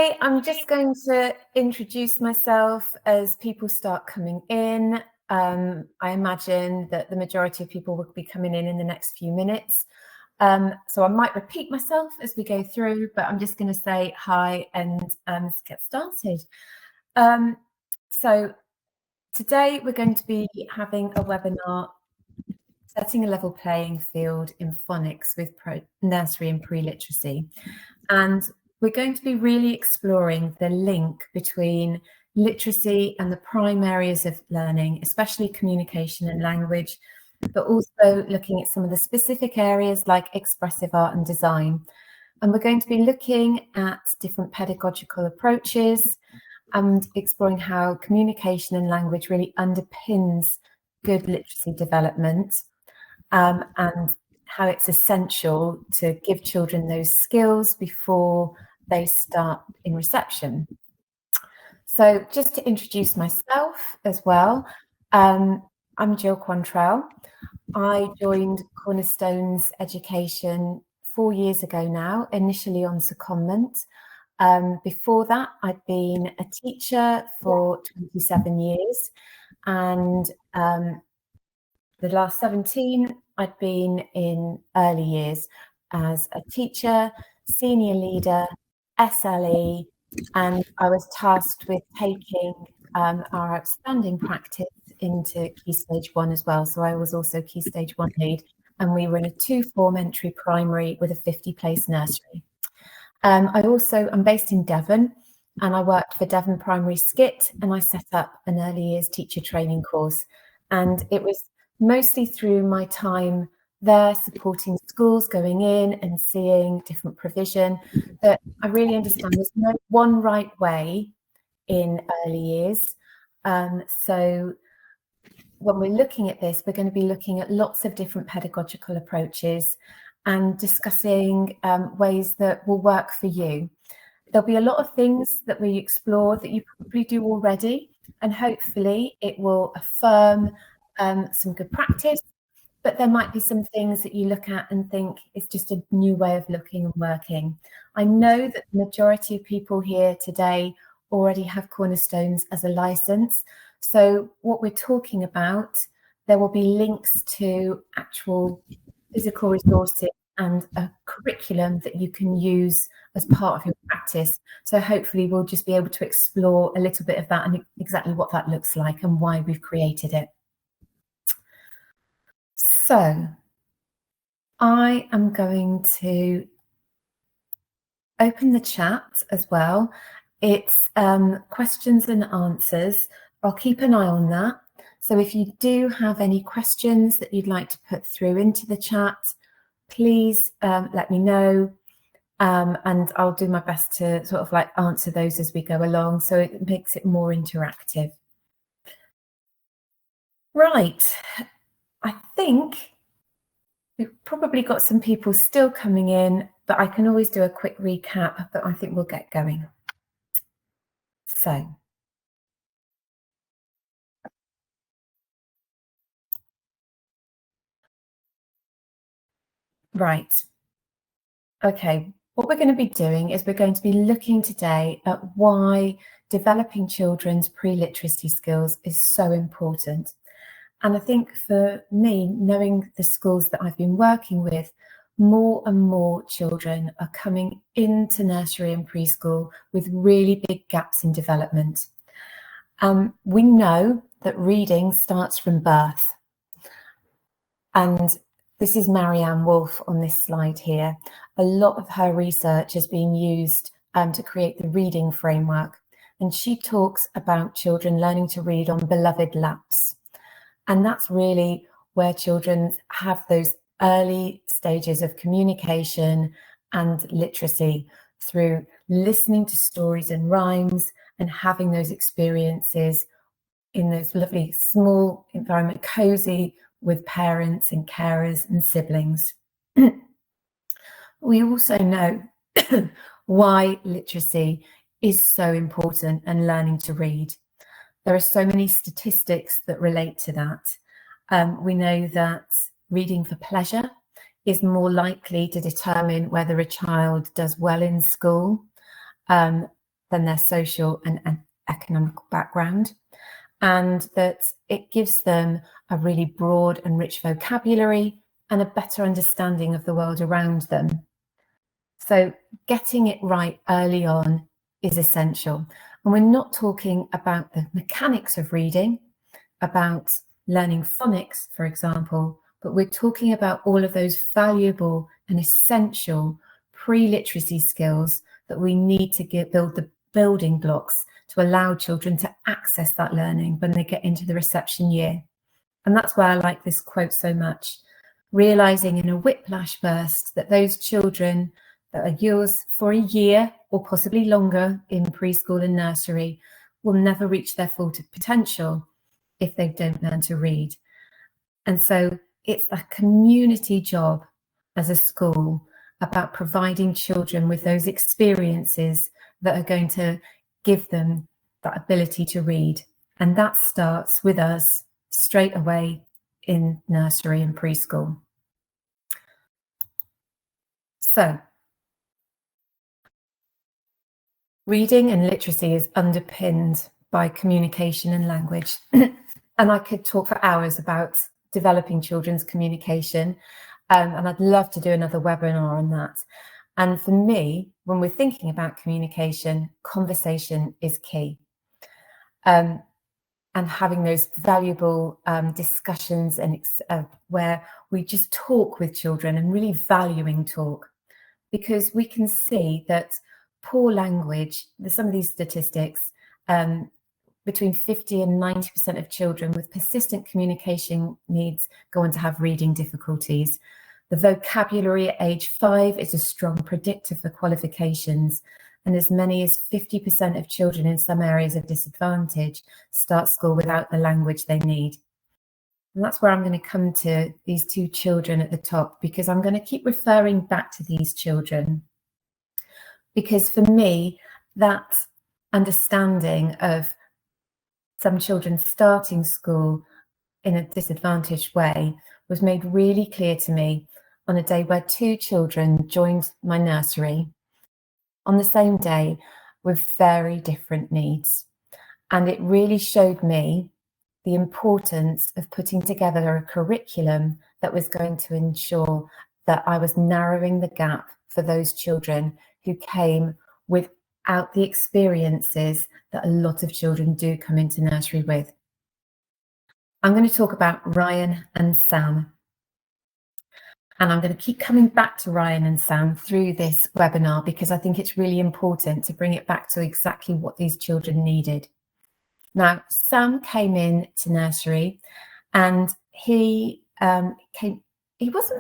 Hi, I'm just going to introduce myself as people start coming in. I imagine that the majority of people will be coming in the next few minutes. So I might repeat myself as we go through, but I'm just going to say hi and let's get started. So today we're going to be having a webinar, setting a level playing field in phonics with nursery and pre-literacy. And we're going to be really exploring the link between literacy and the prime areas of learning, especially communication and language, but also looking at some of the specific areas like expressive art and design. And we're going to be looking at different pedagogical approaches and exploring how communication and language really underpins good literacy development, and how it's essential to give children those skills before they start in reception. So just to introduce myself as well, I'm Gill Quantrell. I joined Cornerstone's education 4 years ago now, initially on secondment. Before that, I'd been a teacher for 27 years, and the last 17, I'd been in early years as a teacher, senior leader, SLE, and I was tasked with taking our outstanding practice into Key Stage 1 as well. So I was also Key Stage 1 lead, and we were in a 2-form entry primary with a 50-place nursery. I'm based in Devon, and I worked for Devon Primary Skit, and I set up an early years teacher training course. And it was mostly through my time there supporting schools going in and seeing different provision that I really understand there's no one right way in early years. So when we're looking at this, we're going to be looking at lots of different pedagogical approaches and discussing ways that will work for you. There'll be a lot of things that we explore that you probably do already, and hopefully it will affirm some good practice, but there might be some things that you look at and think it's just a new way of looking and working. I know that the majority of people here today already have Cornerstones as a license. So what we're talking about, there will be links to actual physical resources and a curriculum that you can use as part of your practice. So hopefully we'll just be able to explore a little bit of that and exactly what that looks like and why we've created it. So I am going to open the chat as well. It's questions and answers. I'll keep an eye on that. So if you do have any questions that you'd like to put through into the chat, please let me know. And I'll do my best to sort of like answer those as we go along, so it makes it more interactive. Right. I think we've probably got some people still coming in, but I can always do a quick recap, but I think we'll get going. So, right. Okay, what we're going to be doing is we're going to be looking today at why developing children's pre-literacy skills is so important. And I think for me, knowing the schools that I've been working with, more and more children are coming into nursery and preschool with really big gaps in development. We know that reading starts from birth. And this is Marianne Wolf on this slide here. A lot of her research has been used to create the reading framework. And she talks about children learning to read on beloved laps. And that's really where children have those early stages of communication and literacy through listening to stories and rhymes and having those experiences in those lovely small environment, cozy with parents and carers and siblings. We also know why literacy is so important and learning to read. There are so many statistics that relate to that. We know that reading for pleasure is more likely to determine whether a child does well in school. than their social and economic background, and that it gives them a really broad and rich vocabulary and a better understanding of the world around them. So getting it right early on is essential. And we're not talking about the mechanics of reading, about learning phonics, for example, but we're talking about all of those valuable and essential pre-literacy skills that we need to build the building blocks to allow children to access that learning when they get into the reception year. And that's why I like this quote so much, realizing in a whiplash burst that those children that are yours for a year or possibly longer in preschool and nursery will never reach their full potential if they don't learn to read. And so it's a community job as a school about providing children with those experiences that are going to give them that ability to read. And that starts with us straight away in nursery and preschool. So reading and literacy is underpinned by communication and language. And I could talk for hours about developing children's communication. And I'd love to do another webinar on that. And for me, when we're thinking about communication, conversation is key. And having those valuable discussions and where we just talk with children and really valuing talk, because we can see that poor language, some of these statistics, between 50 and 90% of children with persistent communication needs go on to have reading difficulties. The vocabulary at age 5 is a strong predictor for qualifications, and as many as 50% of children in some areas of disadvantage start school without the language they need. And that's where I'm going to come to these two children at the top, because I'm going to keep referring back to these children. Because for me, that understanding of some children starting school in a disadvantaged way was made really clear to me on a day where two children joined my nursery on the same day with very different needs. And it really showed me the importance of putting together a curriculum that was going to ensure that I was narrowing the gap for those children who came without the experiences that a lot of children do come into nursery with. I'm going to talk about Ryan and Sam. And I'm going to keep coming back to Ryan and Sam through this webinar, because I think it's really important to bring it back to exactly what these children needed. Now, Sam came in to nursery and he wasn't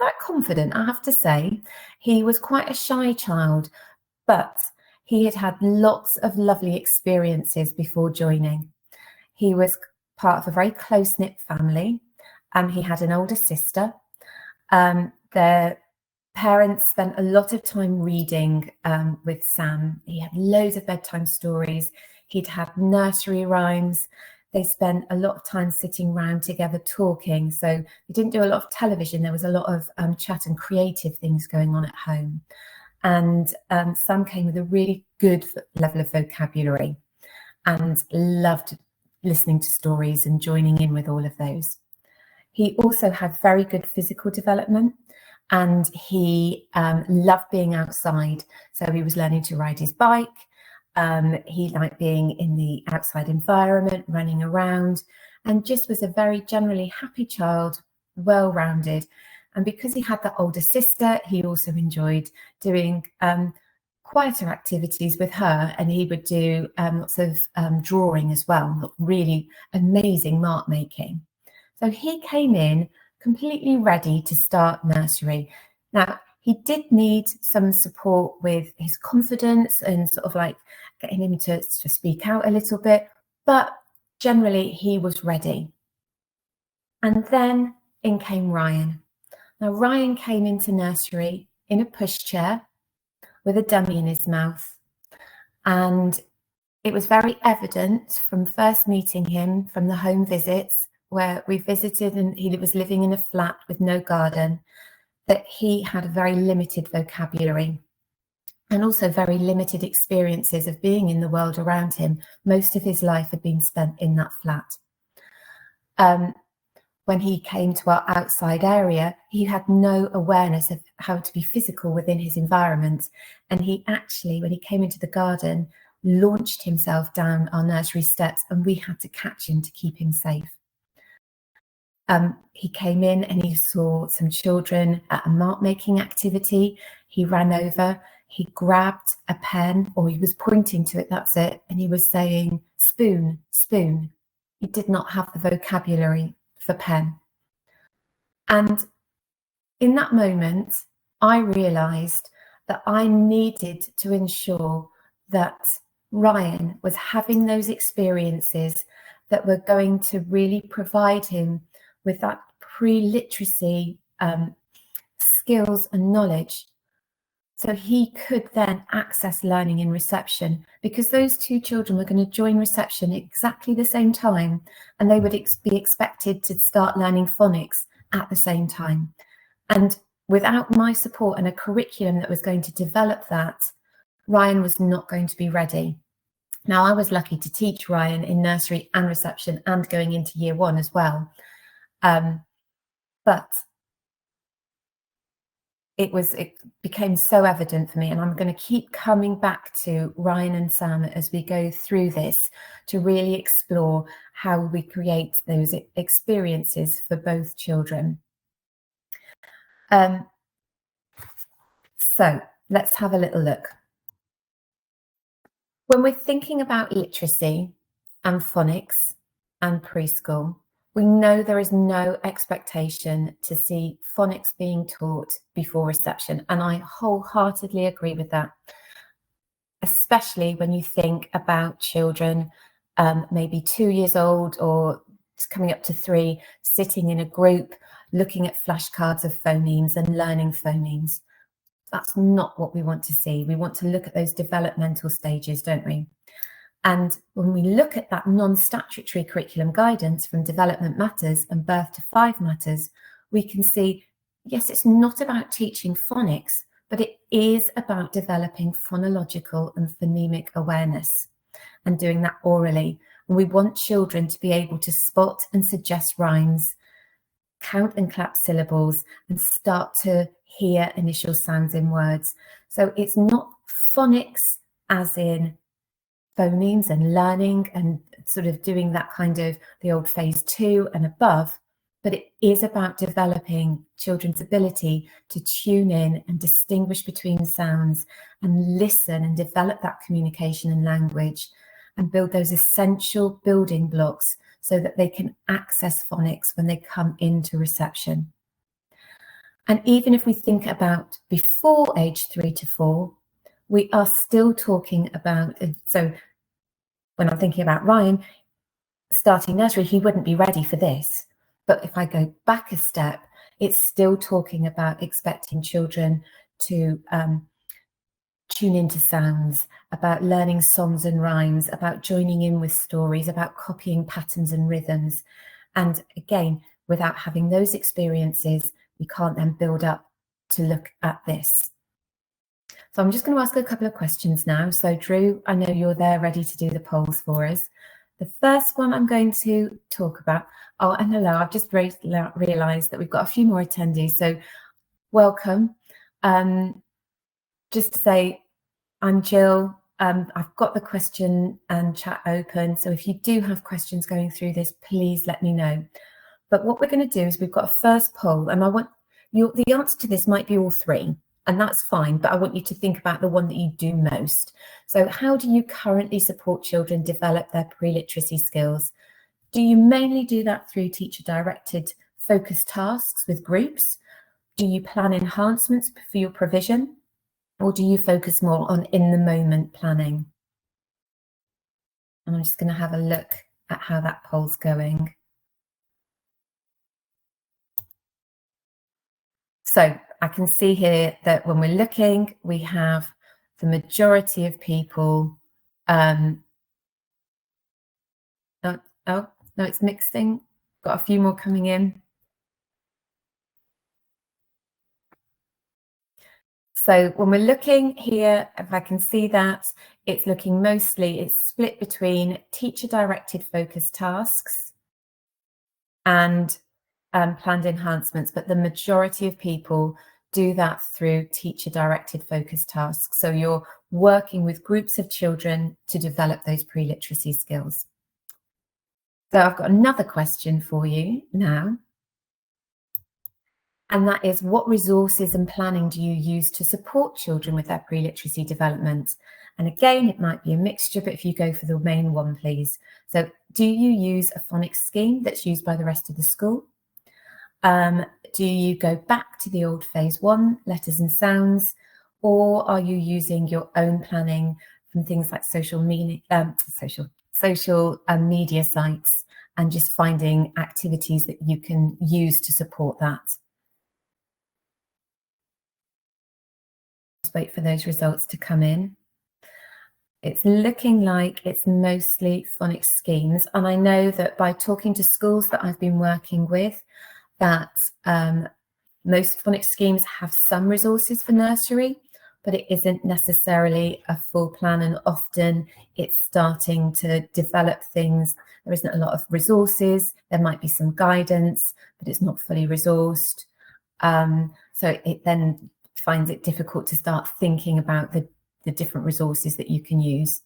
that confident, I have to say. He was quite a shy child, but he had had lots of lovely experiences before joining. He was part of a very close-knit family. He had an older sister. Their parents spent a lot of time reading with Sam. He had loads of bedtime stories. He'd had nursery rhymes. They spent a lot of time sitting around together talking. So they didn't do a lot of television. There was a lot of chat and creative things going on at home. And Sam came with a really good level of vocabulary and loved listening to stories and joining in with all of those. He also had very good physical development, and he loved being outside. So he was learning to ride his bike. He liked being in the outside environment, running around, and just was a very generally happy child, well-rounded. And because he had that older sister, he also enjoyed doing quieter activities with her, and he would do lots of drawing as well, really amazing mark making. So he came in completely ready to start nursery. Now, he did need some support with his confidence and sort of like getting him to speak out a little bit, but generally he was ready. And then in came Ryan. Now, Ryan came into nursery in a pushchair with a dummy in his mouth. And it was very evident from first meeting him from the home visits where we visited, and he was living in a flat with no garden, that he had a very limited vocabulary. and also very limited experiences of being in the world around him. Most of his life had been spent in that flat. When he came to our outside area, he had no awareness of how to be physical within his environment. And he actually, when he came into the garden, launched himself down our nursery steps, and we had to catch him to keep him safe. He came in and he saw some children at a mark making activity. He ran over, he grabbed a pen, or he was pointing to it, that's it, and he was saying, spoon, spoon. He did not have the vocabulary for pen. And in that moment, I realized that I needed to ensure that Ryan was having those experiences that were going to really provide him with that pre-literacy skills and knowledge, so he could then access learning in reception, because those two children were going to join reception at exactly the same time, and they would be expected to start learning phonics at the same time. And without my support and a curriculum that was going to develop that, Ryan was not going to be ready. Now, I was lucky to teach Ryan in nursery and reception and going into year one as well. But it became so evident for me, and I'm going to keep coming back to Ryan and Sam as we go through this to really explore how we create those experiences for both children. So let's have a little look. When we're thinking about literacy and phonics and preschool, we know there is no expectation to see phonics being taught before reception, and I wholeheartedly agree with that, especially when you think about children maybe 2 years old or coming up to 3, sitting in a group, looking at flashcards of phonemes and learning phonemes. That's not what we want to see. We want to look at those developmental stages, don't we? And when we look at that non-statutory curriculum guidance from Development Matters and Birth to 5 Matters, we can see, yes, it's not about teaching phonics, but it is about developing phonological and phonemic awareness and doing that orally. And we want children to be able to spot and suggest rhymes, count and clap syllables, and start to hear initial sounds in words. So it's not phonics as in phonemes and learning and sort of doing that kind of the old phase 2 and above, but it is about developing children's ability to tune in and distinguish between sounds and listen and develop that communication and language and build those essential building blocks so that they can access phonics when they come into reception. And even if we think about before age 3 to 4, we are still talking about, so when I'm thinking about Ryan starting nursery, he wouldn't be ready for this. But if I go back a step, it's still talking about expecting children to tune into sounds, about learning songs and rhymes, about joining in with stories, about copying patterns and rhythms. And again, without having those experiences, we can't then build up to look at this. So I'm just going to ask a couple of questions now. So Drew, I know you're there ready to do the polls for us. The first one I'm going to talk about, oh, and hello, I've just realised that we've got a few more attendees, so welcome. Just to say, I'm Gill. I've got the question and chat open, so if you do have questions going through this, please let me know. But what we're going to do is we've got a first poll, and I want the answer to this might be all 3. And that's fine, but I want you to think about the one that you do most. So how do you currently support children develop their pre-literacy skills? Do you mainly do that through teacher-directed focused tasks with groups? Do you plan enhancements for your provision? Or do you focus more on in-the-moment planning? And I'm just going to have a look at how that poll's going. So I can see here that when we're looking, we have the majority of people. Oh, no, it's mixing. Got a few more coming in. So when we're looking here, if I can see that, it's looking mostly, it's split between teacher-directed focused tasks and planned enhancements, but the majority of people do that through teacher-directed focused tasks. So you're working with groups of children to develop those pre-literacy skills. So I've got another question for you now. And that is, what resources and planning do you use to support children with their pre-literacy development? And again, it might be a mixture, but if you go for the main one, please. So do you use a phonics scheme that's used by the rest of the school? Do you go back to the old phase 1, letters and sounds, or are you using your own planning from things like social media sites and just finding activities that you can use to support that? Just wait for those results to come in. It's looking like it's mostly phonics schemes, and I know that by talking to schools that I've been working with, that most phonics schemes have some resources for nursery, but it isn't necessarily a full plan, and often it's starting to develop things. There isn't a lot of resources, there might be some guidance, but it's not fully resourced. So it then finds it difficult to start thinking about the different resources that you can use.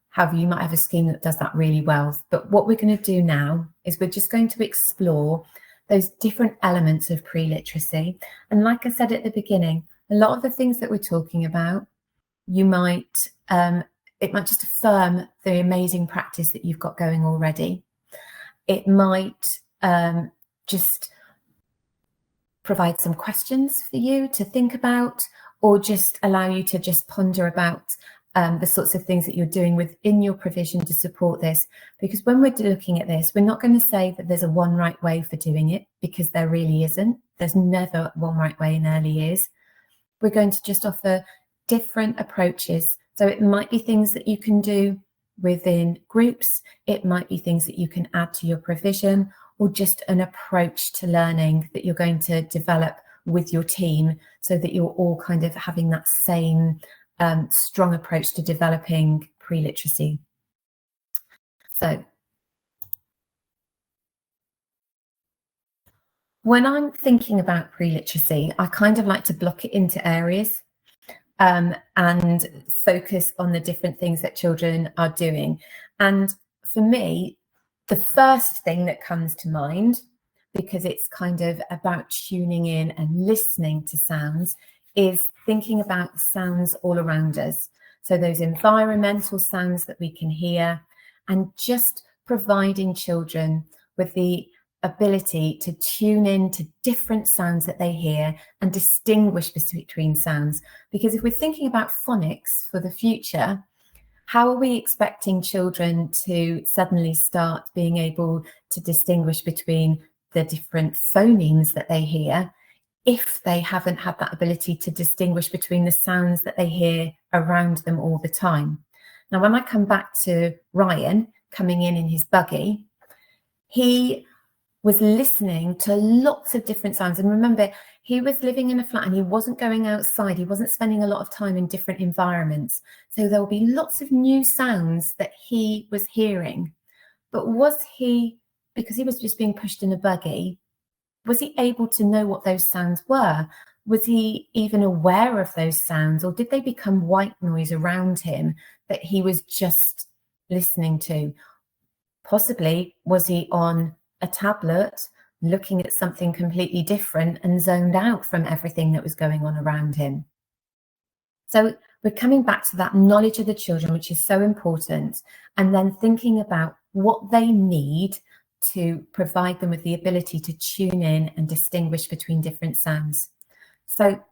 However, you might have a scheme that does that really well. But what we're going to do now is we're just going to explore those different elements of pre-literacy. And like I said at the beginning, a lot of the things that we're talking about, you might, it might just affirm the amazing practice that you've got going already. It might just provide some questions for you to think about, or just allow you to just ponder about the sorts of things that you're doing within your provision to support this. Because when we're looking at this, we're not going to say that there's a one right way for doing it, because there really isn't. There's never one right way in early years. We're going to just offer different approaches. So it might be things that you can do within groups. It might be things that you can add to your provision, or just an approach to learning that you're going to develop with your team, so that you're all kind of having that same strong approach to developing pre-literacy. So when I'm thinking about pre-literacy, I kind of like to block it into areas and focus on the different things that children are doing. And for me, the first thing that comes to mind, because it's kind of about tuning in and listening to sounds, is thinking about the sounds all around us. So those environmental sounds that we can hear, and just providing children with the ability to tune in to different sounds that they hear and distinguish between sounds. Because if we're thinking about phonics for the future, how are we expecting children to suddenly start being able to distinguish between the different phonemes that they hear if they haven't had that ability to distinguish between the sounds that they hear around them all the time? Now, when I come back to Ryan coming in his buggy, he was listening to lots of different sounds. And remember, he was living in a flat and he wasn't going outside. He wasn't spending a lot of time in different environments. So there will be lots of new sounds that he was hearing. But was he, because he was just being pushed in a buggy, was he able to know what those sounds were? Was he even aware of those sounds, or did they become white noise around him that he was just listening to? Possibly, was he on a tablet looking at something completely different and zoned out from everything that was going on around him? So we're coming back to that knowledge of the children, which is so important, and then thinking about what they need to provide them with the ability to tune in and distinguish between different sounds. So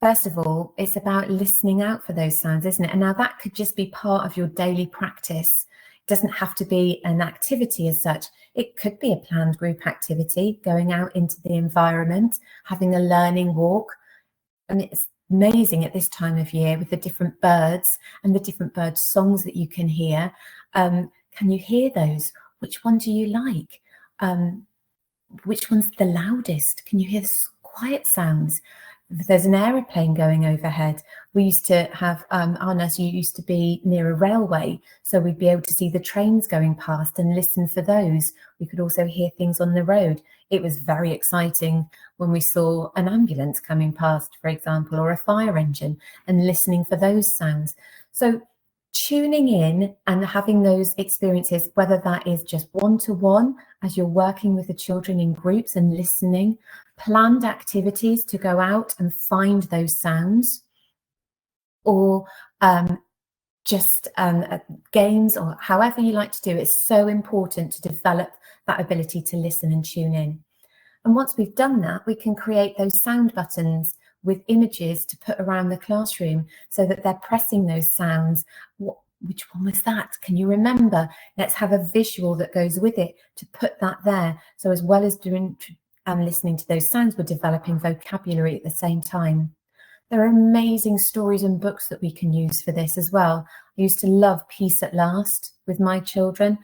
first of all, it's about listening out for those sounds, isn't it? And now that could just be part of your daily practice. It doesn't have to be an activity as such. It could be a planned group activity, going out into the environment, having a learning walk. And it's amazing at this time of year with the different birds and the different bird songs that you can hear. Can you hear those? Which one do you like? Which one's the loudest? Can you hear the quiet sounds? if there's an aeroplane going overhead, we used to have, our nursery used to be near a railway, so we'd be able to see the trains going past and listen for those. We could also hear things on the road. It was very exciting when we saw an ambulance coming past, for example, or a fire engine, and listening for those sounds. So tuning in and having those experiences, whether that is just one-to-one as you're working with the children in groups and listening, planned activities to go out and find those sounds, or just games, or however you like to do it. It's so important to develop that ability to listen and tune in. And once we've done that, we can create those sound buttons with images to put around the classroom so that they're pressing those sounds. Which one was that? Can you remember? Let's have a visual that goes with it to put that there. So as well as doing listening to those sounds, we're developing vocabulary at the same time. There are amazing stories and books that we can use for this as well. I used to love Peace at Last with my children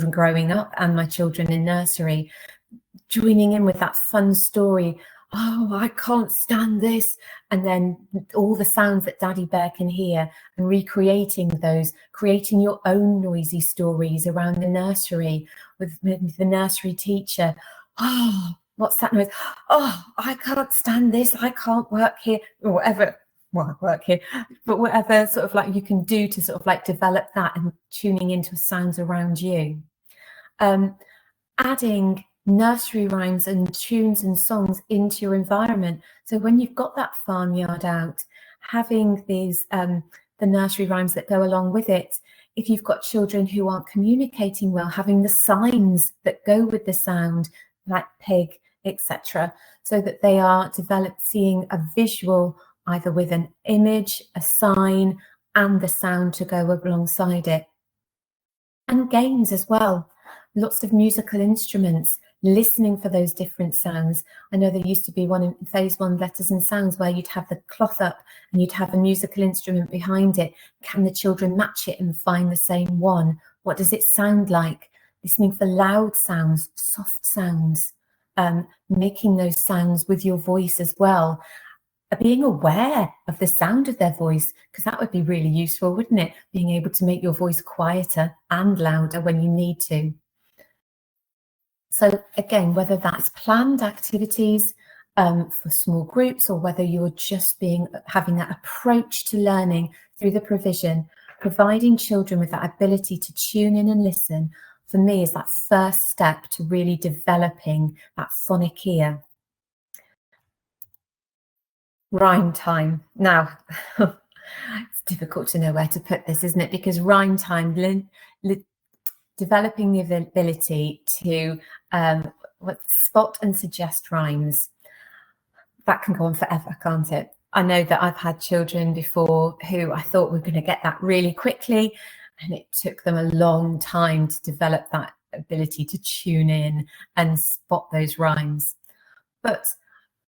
growing up and my children in nursery, joining in with that fun story. Oh, I can't stand this. And then all the sounds that Daddy Bear can hear, and recreating those, creating your own noisy stories around the nursery with the nursery teacher. Oh, what's that noise? Oh, I can't stand this. I can't work here, or whatever. Well, I work here, but whatever sort of like you can do to sort of like develop that and tuning into sounds around you. Adding nursery rhymes and tunes and songs into your environment. So when you've got that farmyard out, having these the nursery rhymes that go along with it. If you've got children who aren't communicating well, having the signs that go with the sound, like pig, etc., so that they are developed seeing a visual either with an image, a sign, and the sound to go alongside it. And games as well. Lots of musical instruments, listening for those different sounds. I know there used to be one in phase 1 letters and sounds where you'd have the cloth up and you'd have a musical instrument behind it. Can the children match it and find the same one? What does it sound like? Listening for loud sounds, soft sounds, making those sounds with your voice as well. Being aware of the sound of their voice, because that would be really useful, wouldn't it? Being able to make your voice quieter and louder when you need to. So again, whether that's planned activities for small groups, or whether you're just having that approach to learning through the provision, providing children with that ability to tune in and listen, for me, is that first step to really developing that phonic ear. Rhyme time. Now, it's difficult to know where to put this, isn't it? Because rhyme time, developing the ability to spot and suggest rhymes, that can go on forever, can't it? I know that I've had children before who I thought were going to get that really quickly, and it took them a long time to develop that ability to tune in and spot those rhymes. But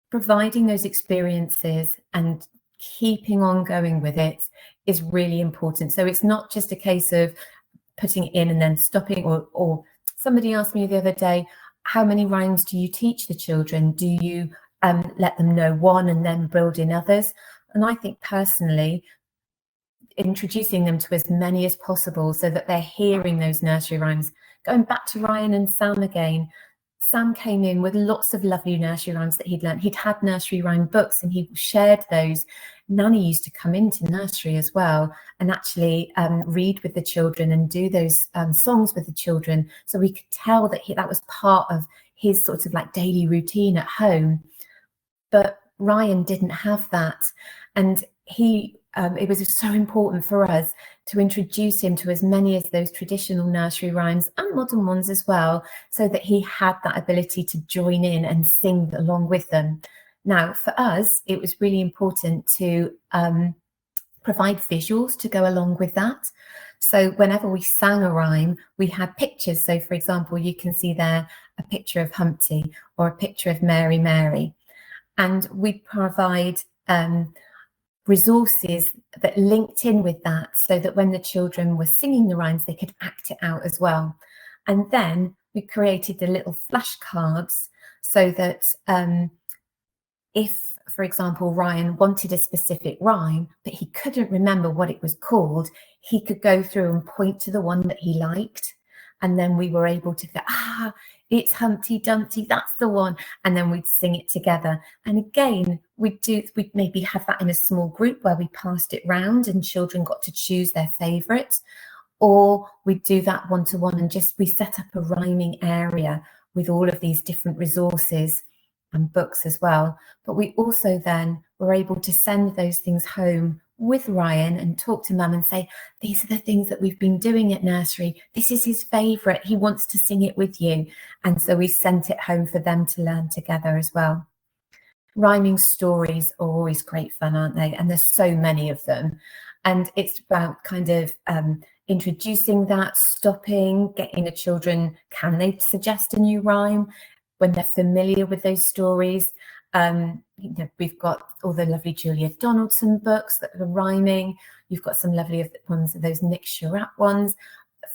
providing those experiences and keeping on going with it is really important. So it's not just a case of putting it in and then stopping, or somebody asked me the other day, how many rhymes do you teach the children? Do you let them know one and then build in others? And I think personally, introducing them to as many as possible so that they're hearing those nursery rhymes. Going back to Ryan and Sam again, Sam came in with lots of lovely nursery rhymes that he'd learned. He'd had nursery rhyme books and he shared those. Nanny used to come into nursery as well and actually read with the children and do those songs with the children. So we could tell that that was part of his sort of like daily routine at home. But Ryan didn't have that. And it was so important for us to introduce him to as many of those traditional nursery rhymes and modern ones as well, so that he had that ability to join in and sing along with them. Now, for us, it was really important to provide visuals to go along with that. So whenever we sang a rhyme, we had pictures. So for example, you can see there a picture of Humpty or a picture of Mary Mary. And we provide resources that linked in with that, so that when the children were singing the rhymes, they could act it out as well. And then we created the little flashcards so that if, for example, Ryan wanted a specific rhyme, but he couldn't remember what it was called, he could go through and point to the one that he liked. And then we were able to go, it's Humpty Dumpty, that's the one. And then we'd sing it together. And again, we'd maybe have that in a small group where we passed it round and children got to choose their favourite. Or we'd do that one-to-one and we set up a rhyming area with all of these different resources and books as well. But we also then were able to send those things home with Ryan and talk to mum and say, these are the things that we've been doing at nursery. This is his favourite. He wants to sing it with you. And so we sent it home for them to learn together as well. Rhyming stories are always great fun, aren't they? And there's so many of them. And it's about kind of introducing that, stopping, getting the children, can they suggest a new rhyme when they're familiar with those stories? We've got all the lovely Julia Donaldson books that are rhyming. You've got some lovely ones, those Nick Shurat ones,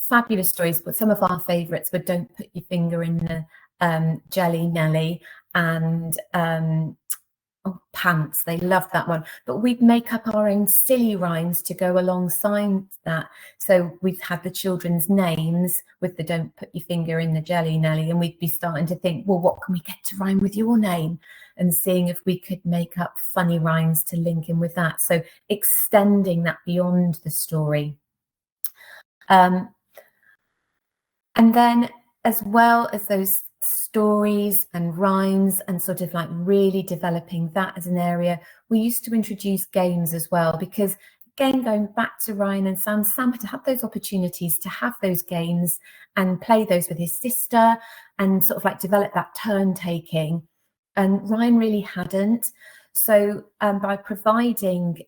fabulous stories. But some of our favourites were Don't Put Your Finger in the Jelly Nelly and Pants. They loved that one. But we'd make up our own silly rhymes to go alongside that. So we've had the children's names with the Don't Put Your Finger in the Jelly Nelly, and we'd be starting to think, well, what can we get to rhyme with your name? And seeing if we could make up funny rhymes to link in with that. So extending that beyond the story. And then as well as those stories and rhymes and sort of like really developing that as an area, we used to introduce games as well, because again, going back to Ryan and Sam had those opportunities to have those games and play those with his sister and sort of like develop that turn taking. And Ryan really hadn't. So by providing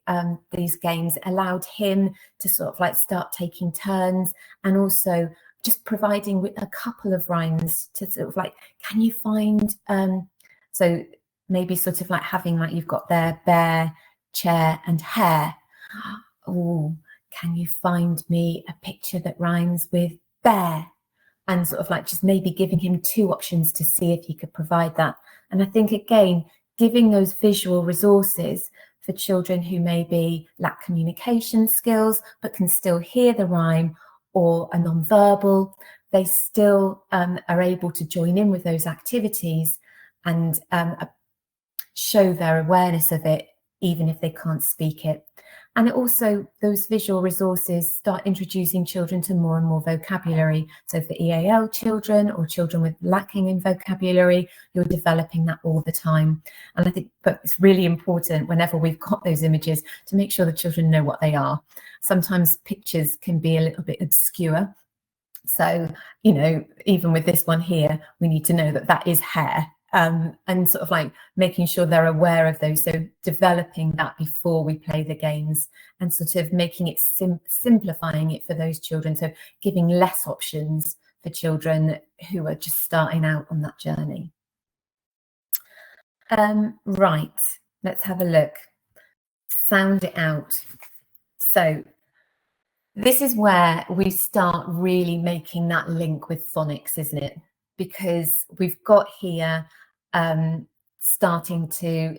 these games, it allowed him to sort of like start taking turns, and also just providing a couple of rhymes to sort of like, can you find, so maybe sort of like having like, you've got there bear, chair and hair. Oh, can you find me a picture that rhymes with bear? And sort of like just maybe giving him two options to see if he could provide that. And I think, again, giving those visual resources for children who maybe lack communication skills, but can still hear the rhyme, or are non-verbal, they still are able to join in with those activities and show their awareness of it, even if they can't speak it. And it also, those visual resources start introducing children to more and more vocabulary. So for EAL children or children with lacking in vocabulary, you're developing that all the time. And I think, but it's really important whenever we've got those images to make sure the children know what they are. Sometimes pictures can be a little bit obscure. So, you know, even with this one here, we need to know that that is hair. And sort of like making sure they're aware of those. So developing that before we play the games and sort of making it simplifying it for those children. So giving less options for children who are just starting out on that journey. Right, let's have a look. Sound it out. So this is where we start really making that link with phonics, isn't it? Because we've got here starting to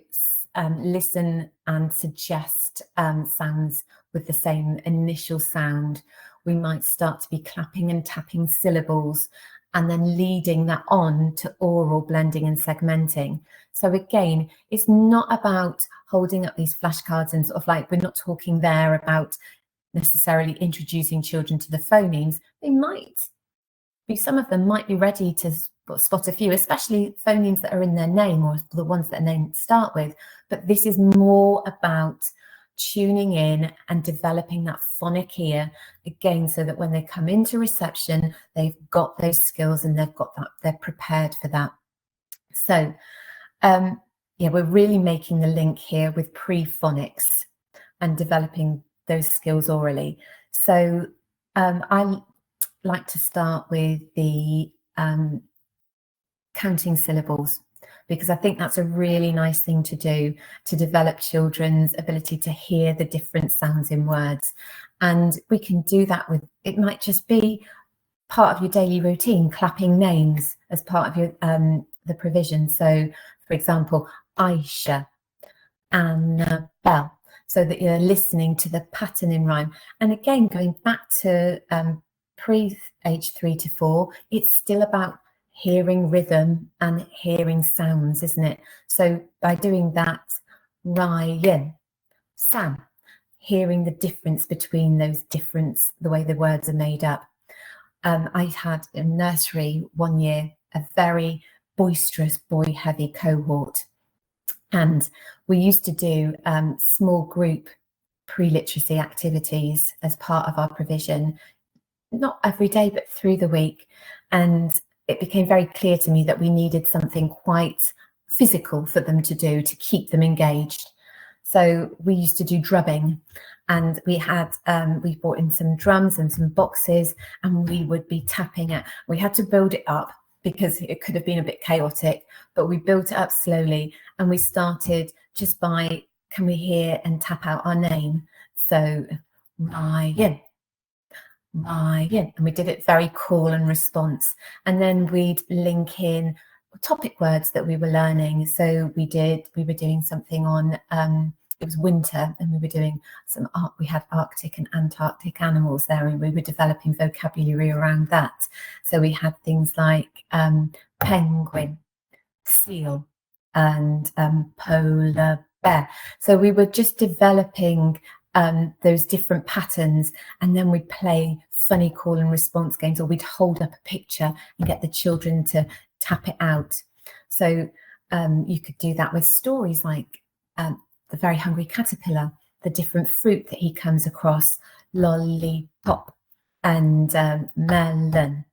listen and suggest sounds with the same initial sound. We might start to be clapping and tapping syllables and then leading that on to oral blending and segmenting. So again, it's not about holding up these flashcards and sort of like, we're not talking there about necessarily introducing children to the phonemes. They might be, some of them might be ready to spot a few, especially phonemes that are in their name or the ones that name start with. But this is more about tuning in and developing that phonic ear again, so that when they come into reception, they've got those skills and they've got that, they're prepared for that. So yeah, we're really making the link here with pre-phonics and developing those skills orally. So I like to start with the counting syllables, because I think that's a really nice thing to do to develop children's ability to hear the different sounds in words. And we can do that with, it might just be part of your daily routine, clapping names as part of your the provision. So for example, Aisha, Annabelle, so that you're listening to the pattern in rhyme. And again, going back to pre-age 3 to 4, it's still about hearing rhythm and hearing sounds, isn't it? So by doing that, Ryan, Sam, hearing the difference between those the way the words are made up. I had in nursery one year a very boisterous, boy-heavy cohort, and we used to do small group pre-literacy activities as part of our provision, not every day, but through the week. And it became very clear to me that we needed something quite physical for them to do to keep them engaged. So we used to do drumming, and we had we brought in some drums and some boxes, and we would be tapping it. We had to build it up because it could have been a bit chaotic, but we built it up slowly, and we started just by, can we hear and tap out our name? So Ryan, Ryan, and we did it very call and response. And then we'd link in topic words that we were learning. So we were doing something on it was winter, and we were doing we had Arctic and Antarctic animals there, and we were developing vocabulary around that. So we had things like penguin, seal, and polar bear. So we were just developing those different patterns, and then we'd play funny call and response games, or we'd hold up a picture and get the children to tap it out. So you could do that with stories like the very hungry caterpillar, the different fruit that he comes across, lollipop, and melon,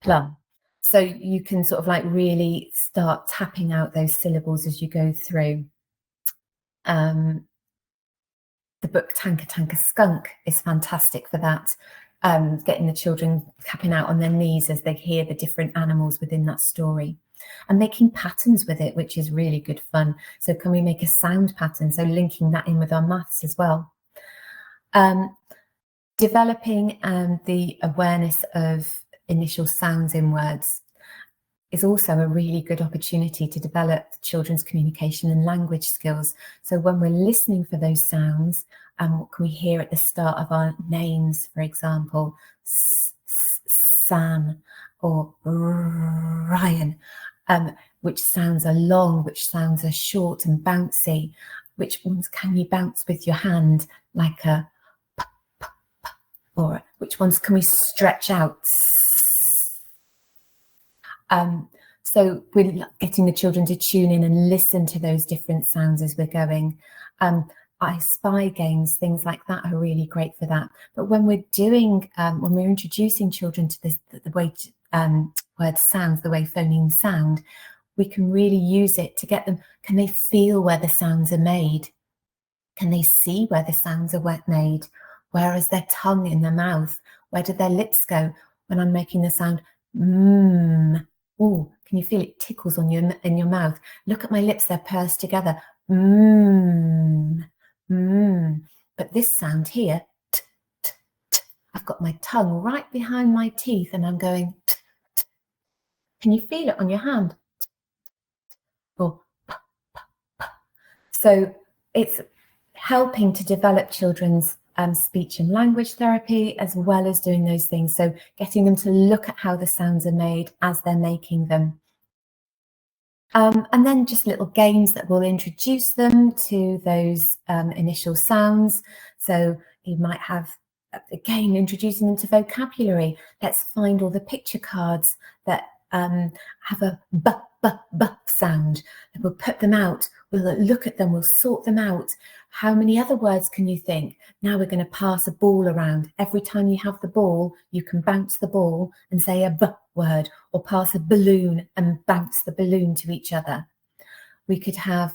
plum. So you can sort of like really start tapping out those syllables as you go through. The book Tanka Tanka Skunk is fantastic for that, getting the children tapping out on their knees as they hear the different animals within that story, and making patterns with it, which is really good fun. So can we make a sound pattern? So linking that in with our maths as well. Developing the awareness of initial sounds in words is also a really good opportunity to develop children's communication and language skills. So when we're listening for those sounds, what can we hear at the start of our names, for example, Sam or Ryan, which sounds are long, which sounds are short and bouncy, which ones can you bounce with your hand, like a p, p, p, or which ones can we stretch out? So we're getting the children to tune in and listen to those different sounds as we're going. I Spy games, things like that are really great for that. But when we're doing, when we're introducing children to this, the way words sound, the way phonemes sound, we can really use it to get them. Can they feel where the sounds are made? Can they see where the sounds are made? Where is their tongue in their mouth? Where do their lips go when I'm making the sound mmm? Oh, can you feel it tickles on in your mouth? Look at my lips, they're pursed together. Mmm, mmm. But this sound here, t, t, t, I've got my tongue right behind my teeth and I'm going t, t. Can you feel it on your hand? Or p, p, p. So it's helping to develop children's speech and language therapy, as well as doing those things. So getting them to look at how the sounds are made as they're making them. And then just little games that will introduce them to those initial sounds. So you might have, again, introducing them to vocabulary. Let's find all the picture cards that have a b, b, b sound. And we'll put them out. We'll look at them. We'll sort them out. How many other words can you think? Now we're going to pass a ball around. Every time you have the ball, you can bounce the ball and say a b word, or pass a balloon and bounce the balloon to each other. We could have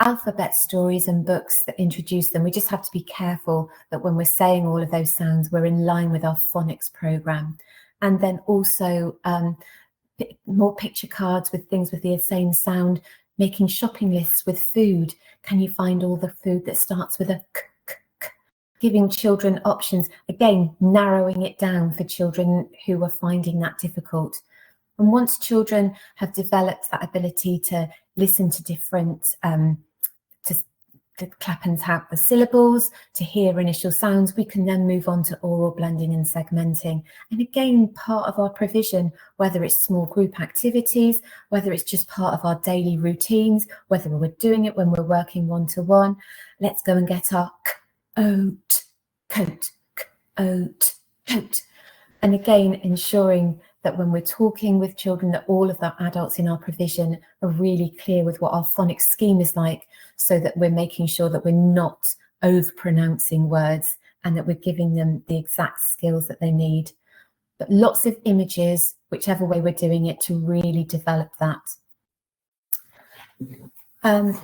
alphabet stories and books that introduce them. We just have to be careful that when we're saying all of those sounds, we're in line with our phonics program. And then also more picture cards with things with the same sound, making shopping lists with food. Can you find all the food that starts with a k, k, k? Giving children options, again, narrowing it down for children who are finding that difficult. And once children have developed that ability to listen to different, to clap and tap the syllables to hear initial sounds. We can then move on to oral blending and segmenting. And again, part of our provision, whether it's small group activities, whether it's just part of our daily routines, whether we're doing it when we're working one-to-one, let's go and get our oat, coat, oat, coat. And again, ensuring that when we're talking with children, that all of the adults in our provision are really clear with what our phonics scheme is like, so that we're making sure that we're not over-pronouncing words and that we're giving them the exact skills that they need. But lots of images, whichever way we're doing it, to really develop that. I'm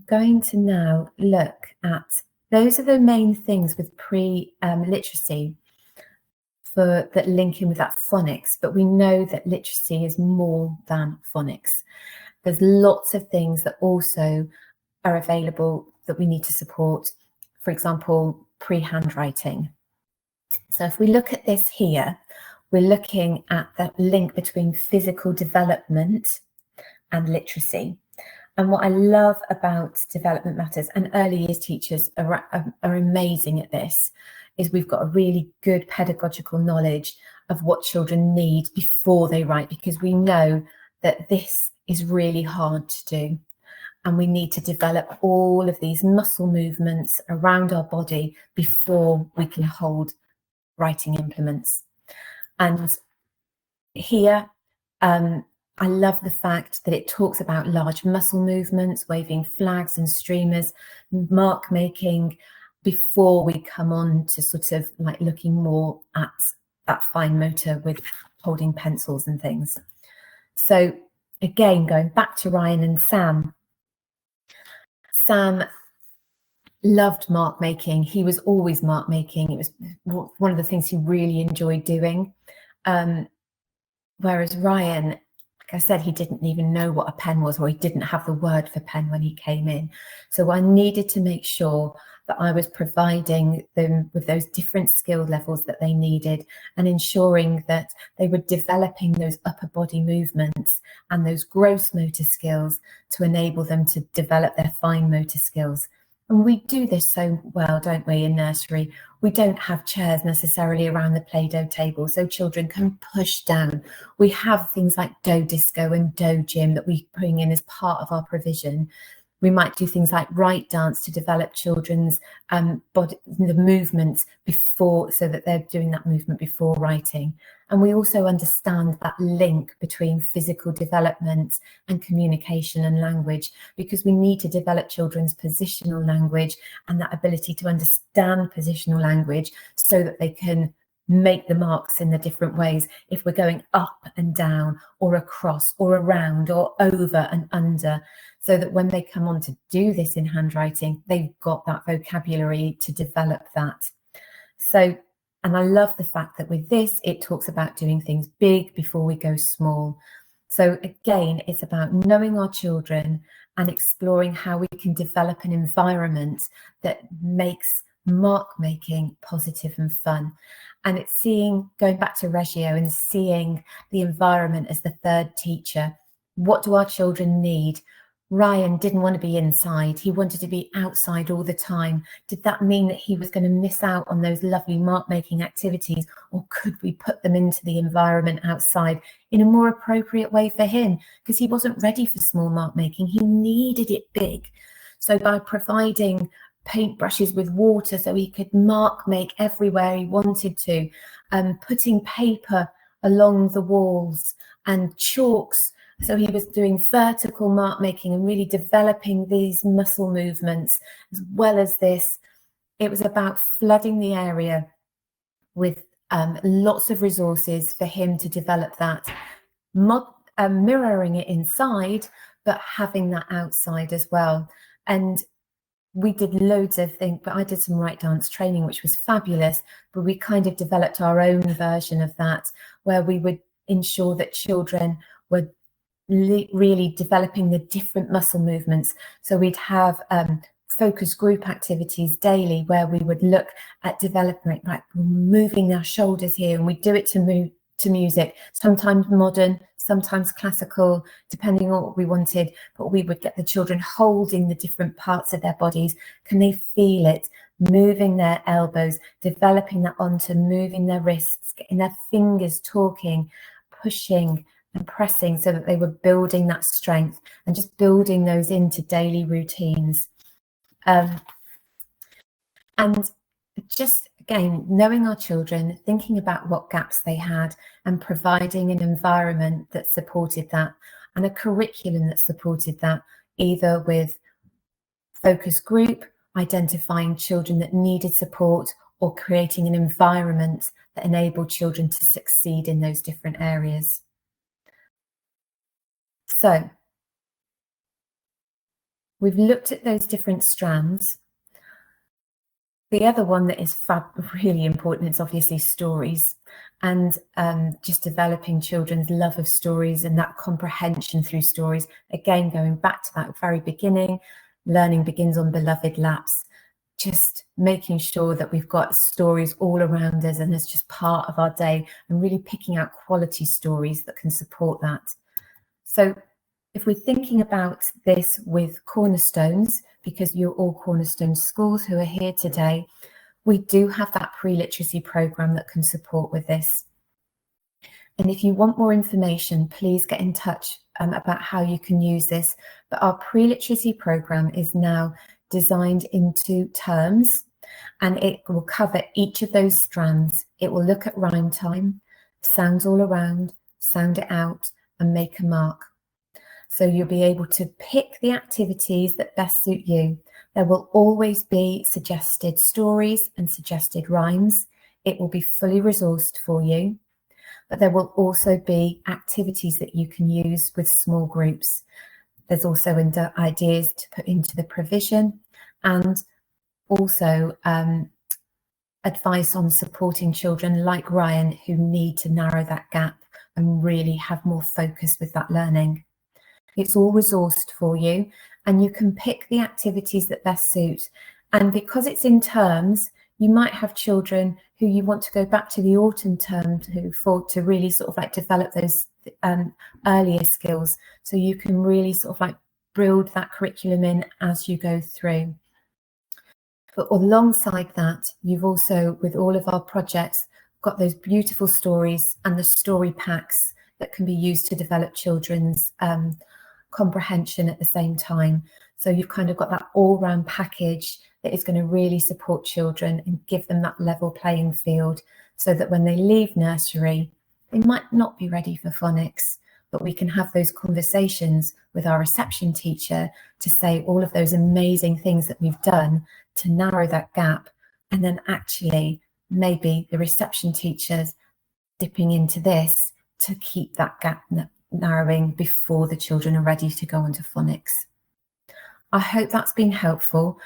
going to now look at, those are the main things with pre-literacy. That link in with that phonics, but we know that literacy is more than phonics. There's lots of things that also are available that we need to support. For example, pre-handwriting. So if we look at this here, we're looking at that link between physical development and literacy. And what I love about Development Matters, and early years teachers are amazing at this, is we've got a really good pedagogical knowledge of what children need before they write, because we know that this is really hard to do. And we need to develop all of these muscle movements around our body before we can hold writing implements. And here, I love the fact that it talks about large muscle movements, waving flags and streamers, mark making, before we come on to sort of like looking more at that fine motor with holding pencils and things. So again, going back to Ryan and Sam, Sam loved mark making. He was always mark making. It was one of the things he really enjoyed doing. Whereas Ryan, like I said, he didn't even know what a pen was, or he didn't have the word for pen when he came in. So I needed to make sure that I was providing them with those different skill levels that they needed, and ensuring that they were developing those upper body movements and those gross motor skills to enable them to develop their fine motor skills. And we do this so well, don't we, in nursery? We don't have chairs necessarily around the Play-Doh table, so children can push down. We have things like Dough Disco and Dough Gym that we bring in as part of our provision. We might do things like Write Dance to develop children's body, the movements before, so that they're doing that movement before writing. And we also understand that link between physical development and communication and language, because we need to develop children's positional language and that ability to understand positional language so that they can make the marks in the different ways. If we're going up and down, or across, or around, or over and under, so that when they come on to do this in handwriting, they've got that vocabulary to develop that. So, and I love the fact that with this, it talks about doing things big before we go small. So again, it's about knowing our children and exploring how we can develop an environment that makes mark making positive and fun. And it's going back to Reggio and seeing the environment as the third teacher. What do our children need? Ryan didn't want to be inside. He wanted to be outside all the time. Did that mean that he was going to miss out on those lovely mark making activities? Or could we put them into the environment outside in a more appropriate way for him? Because he wasn't ready for small mark making. He needed it big. So by providing paintbrushes with water so he could mark make everywhere he wanted to, putting paper along the walls and chalks, so he was doing vertical mark making and really developing these muscle movements. As well as this, it was about flooding the area with lots of resources for him to develop that, mirroring it inside, but having that outside as well. And we did loads of things, but I did some Write Dance training, which was fabulous, but we kind of developed our own version of that, where we would ensure that children were really developing the different muscle movements. So we'd have focus group activities daily, where we would look at developing, like moving our shoulders here, and we do it to music, sometimes modern, sometimes classical, depending on what we wanted, but we would get the children holding the different parts of their bodies. Can they feel it? Moving their elbows, developing that onto moving their wrists, getting their fingers talking, pushing and pressing, so that they were building that strength and just building those into daily routines. And just, again, knowing our children, thinking about what gaps they had and providing an environment that supported that and a curriculum that supported that, either with focus group, identifying children that needed support, or creating an environment that enabled children to succeed in those different areas. So we've looked at those different strands. The other one that is really important is obviously stories, and just developing children's love of stories and that comprehension through stories. Again, going back to that very beginning, learning begins on beloved laps, just making sure that we've got stories all around us and it's just part of our day, and really picking out quality stories that can support that. So if we're thinking about this with Cornerstones, because you're all Cornerstone schools who are here today, we do have that pre-literacy programme that can support with this. And if you want more information, please get in touch about how you can use this. But our pre-literacy programme is now designed into terms, and it will cover each of those strands. It will look at rhyme time, sounds all around, sound it out, and make a mark. So you'll be able to pick the activities that best suit you. There will always be suggested stories and suggested rhymes. It will be fully resourced for you, but there will also be activities that you can use with small groups. There's also ideas to put into the provision, and also advice on supporting children like Ryan who need to narrow that gap and really have more focus with that learning. It's all resourced for you, and you can pick the activities that best suit. And because it's in terms, you might have children who you want to go back to the autumn term to really sort of like develop those earlier skills. So you can really sort of like build that curriculum in as you go through. But alongside that, you've also, with all of our projects, got those beautiful stories and the story packs that can be used to develop children's comprehension at the same time. So you've kind of got that all-round package that is going to really support children and give them that level playing field, so that when they leave nursery, they might not be ready for phonics, but we can have those conversations with our reception teacher to say all of those amazing things that we've done to narrow that gap. And then actually maybe the reception teachers dipping into this to keep that gap narrowing before the children are ready to go on to phonics. I hope that's been helpful.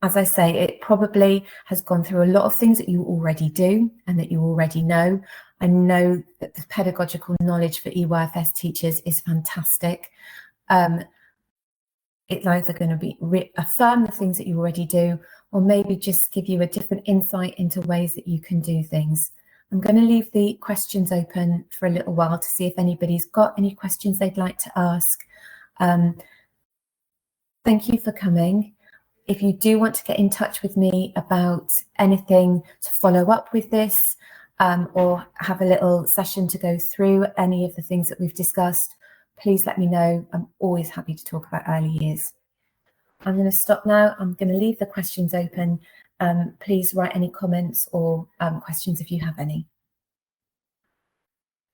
As I say, it probably has gone through a lot of things that you already do and that you already know. I know that the pedagogical knowledge for EYFS teachers is fantastic. It's either going to be affirm the things that you already do, or maybe just give you a different insight into ways that you can do things. I'm going to leave the questions open for a little while to see if anybody's got any questions they'd like to ask. Thank you for coming. If you do want to get in touch with me about anything to follow up with this, or have a little session to go through any of the things that we've discussed, please let me know. I'm always happy to talk about early years. I'm going to stop now. I'm going to leave the questions open. Please write any comments or questions if you have any.